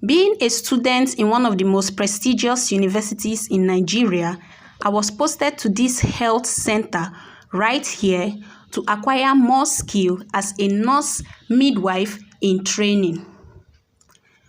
Being a student in one of the most prestigious universities in Nigeria, I was posted to this health center right here to acquire more skill as a nurse midwife in training.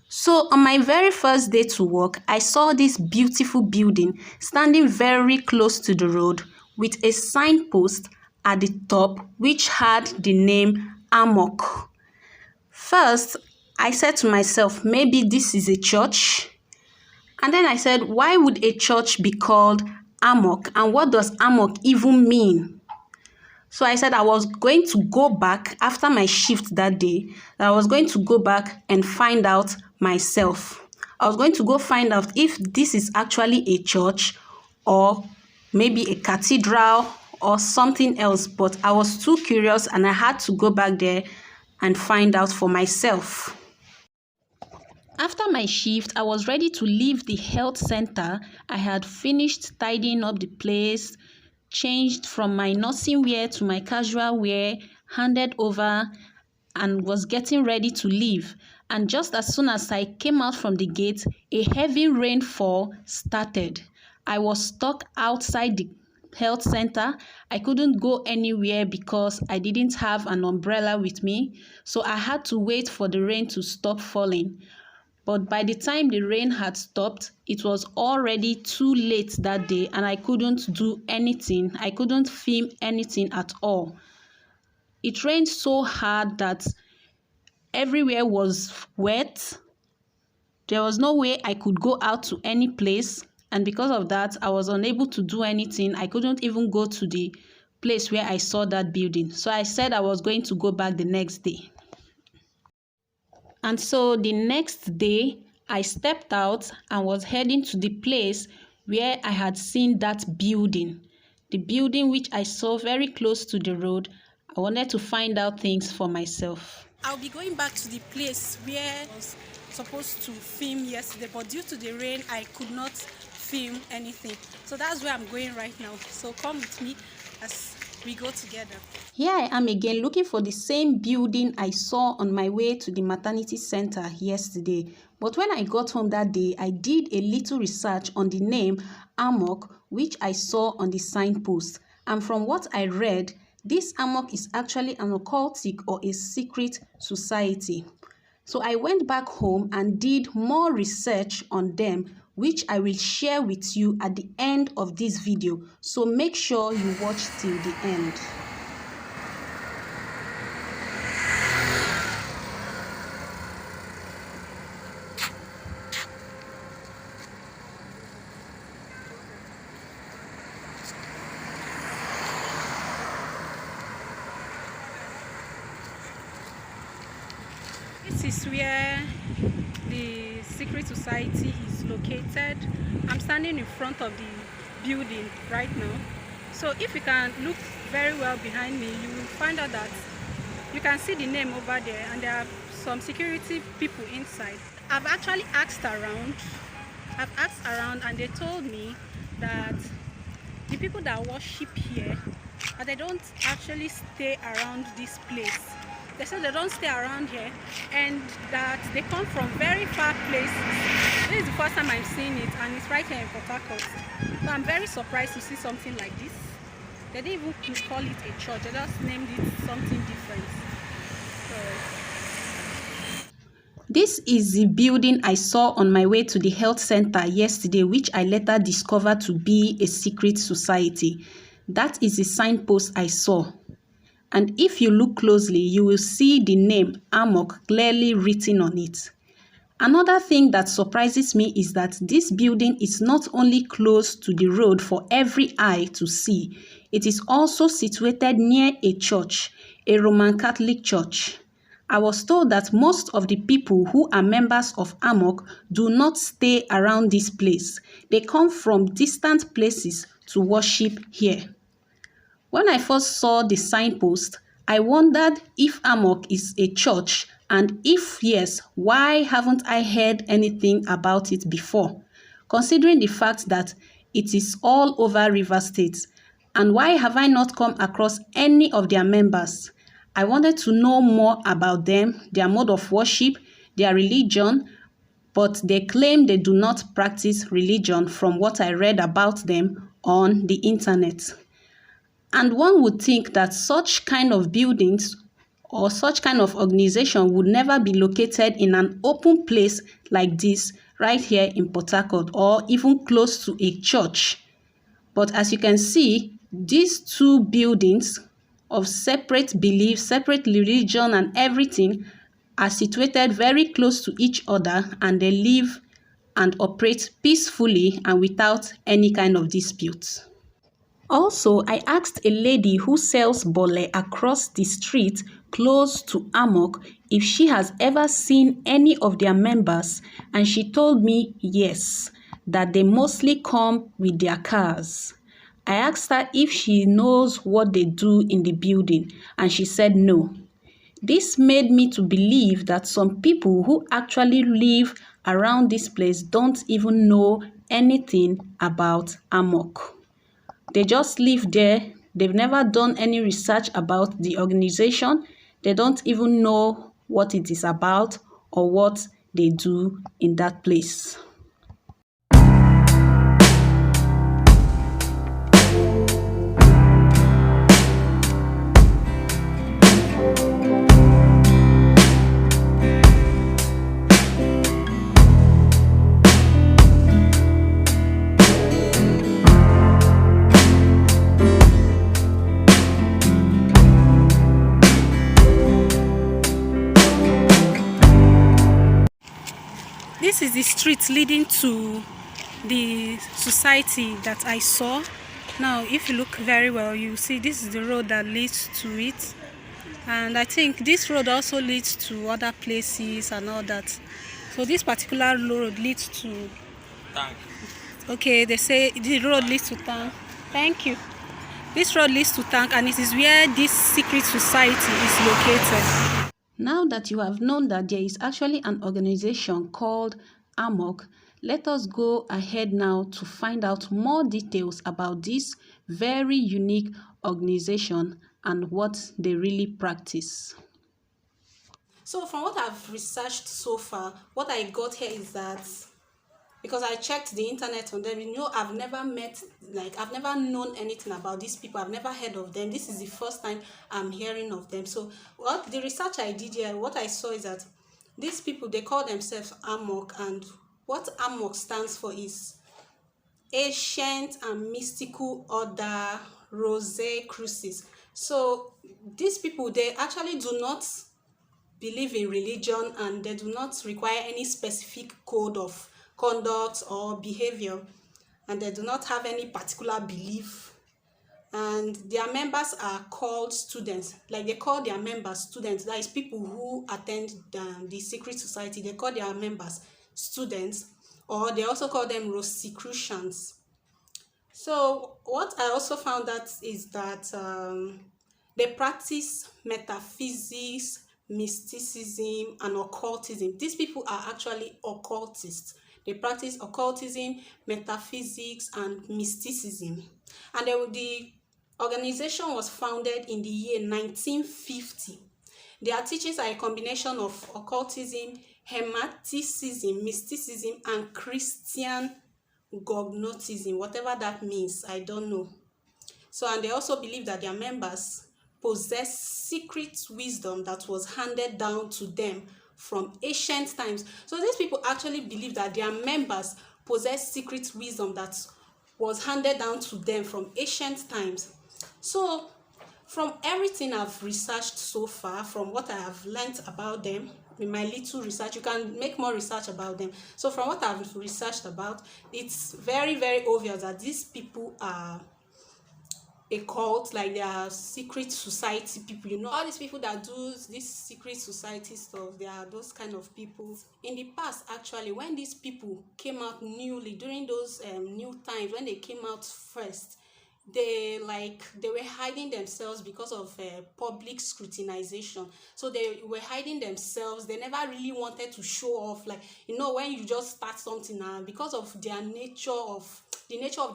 So on my very first day to work, I saw this beautiful building standing very close to the road with a signpost at the top which had the name Amok. First, I said to myself, maybe this is a church. And then I said, why would a church be called Amok? And what does Amok even mean? So I said I was going to go back after my shift that day. I was going to go back and find out myself. I was going to go find out if this is actually a church or maybe a cathedral or something else. But I was too curious and I had to go back there and find out for myself. After my shift, I was ready to leave the health center. I had finished tidying up the place, changed from my nursing wear to my casual wear, handed over, and was getting ready to leave. And just as soon as I came out from the gate, a heavy rainfall started. I was stuck outside the health center. I couldn't go anywhere because I didn't have an umbrella with me, so I had to wait for the rain to stop falling. But by the time the rain had stopped, it was already too late that day and I couldn't do anything. I couldn't film anything at all. It rained so hard that everywhere was wet. There was no way I could go out to any place. And because of that, I was unable to do anything. I couldn't even go to the place where I saw that building. So I said I was going to go back the next day. And so the next day, I stepped out and was heading to the place where I had seen that building. The building which I saw very close to the road. I wanted to find out things for myself. I'll be going back to the place where I was supposed to film yesterday, but due to the rain, I could not film anything. So that's where I'm going right now. So come with me as we go together. Here I am again looking for the same building I saw on my way to the maternity center yesterday. But when I got home that day, I did a little research on the name Amok, which I saw on the signpost. And from what I read, this Amok is actually an occultic or a secret society. So I went back home and did more research on them, which I will share with you at the end of this video. So make sure you watch till the end. This is where the secret society is located. I'm standing in front of the building right now. So if you can look very well behind me, you will find out that you can see the name over there and there are some security people inside. I've actually asked around and they told me that the people that worship here, they don't actually stay around this place. They said they don't stay around here and that they come from very far places. This is the first time I'm seeing it and it's right here in Port Harcourt. So I'm very surprised to see something like this. They didn't even call it a church, they just named it something different. This is the building I saw on my way to the health center yesterday, which I later discovered to be a secret society. That is the signpost I saw. And if you look closely, you will see the name Amok clearly written on it. Another thing that surprises me is that this building is not only close to the road for every eye to see, it is also situated near a church, a Roman Catholic church. I was told that most of the people who are members of Amok do not stay around this place. They come from distant places to worship here. When I first saw the signpost, I wondered if Amok is a church, and if yes, why haven't I heard anything about it before, considering the fact that it is all over Rivers State, and why have I not come across any of their members? I wanted to know more about them, their mode of worship, their religion, but they claim they do not practice religion from what I read about them on the internet. And one would think that such kind of buildings or such kind of organization would never be located in an open place like this right here in Port Harcourt or even close to a church. But as you can see, these two buildings of separate beliefs, separate religion and everything are situated very close to each other, and they live and operate peacefully and without any kind of dispute. Also, I asked a lady who sells bole across the street close to Amok if she has ever seen any of their members, and she told me yes, that they mostly come with their cars. I asked her if she knows what they do in the building, and she said no. This made me to believe that some people who actually live around this place don't even know anything about Amok. They just live there. They've never done any research about the organization. They don't even know what it is about or what they do in that place. This is the street leading to the society that I saw. Now, if you look very well, you see this is the road that leads to it. And I think this road also leads to other places and all that. So this particular road leads to Tank. Okay, they say the road leads to Tank. Thank you. This road leads to Tank, and it is where this secret society is located. Now that you have known that there is actually an organization called Amok, let us go ahead now to find out more details about this very unique organization and what they really practice. So from what I've researched so far, what I got here is that because I checked the internet on them, I've never I've never known anything about these people. I've never heard of them. This is the first time I'm hearing of them. So what the research I did here, what I saw is that these people, they call themselves Amok, and what Amok stands for is Ancient and Mystical Order Rosicrucis. So these people, they actually do not believe in religion, and they do not require any specific code of conduct or behavior, and they do not have any particular belief, and their members are called students. Like, they call their members students. That is, people who attend the secret society, they call their members students, or they also call them Rosicrucians. So what I also found out is that they practice metaphysics, mysticism, and occultism. These people are actually occultists. They practice occultism, metaphysics, and mysticism. And the organization was founded in the year 1950. Their teachings are a combination of occultism, hermeticism, mysticism, and Christian gognotism, whatever that means, I don't know. So, and they also believe that their members possess secret wisdom that was handed down to them from ancient times. So these people actually believe that their members possess secret wisdom that was handed down to them from ancient times. So from everything I've researched so far, from what I have learned about them in my little research, you can make more research about them. So from what I've researched about, it's very, very obvious that these people are a cult. Like, they are secret society people. All these people that do this secret society stuff, they are those kind of people. In the past, actually, when these people came out newly, during those new times, when they came out first, they were hiding themselves because of public scrutinization. So they were hiding themselves. They never really wanted to show off. Like, when you just start something, because of the nature of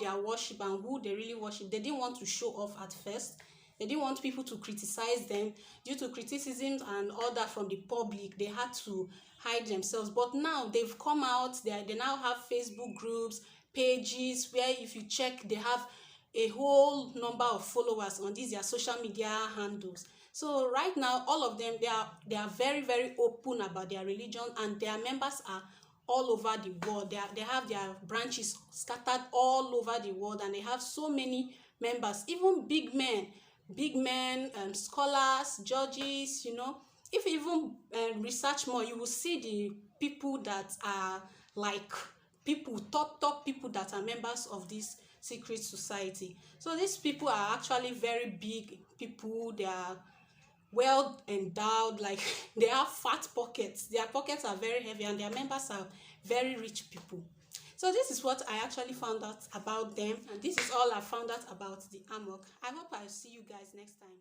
their worship and who they really worship, they didn't want to show off at first. They didn't want people to criticize them. Due to criticisms and all that from the public, they had to hide themselves. But now they've come out, they now have Facebook groups, pages, where if you check, they have a whole number of followers on these their social media handles. So right now, all of them, they are very, very open about their religion, and their members are all over the world. They have their branches scattered all over the world, and they have so many members, even big men, scholars, judges. If you even research more, you will see the people that are like people, top people that are members of this secret society. So these people are actually very big people. They are well endowed, like they have fat pockets. Their pockets are very heavy, and their members are very rich people. So this is what I actually found out about them, and this is all I found out about the amok. I hope I'll see you guys next time.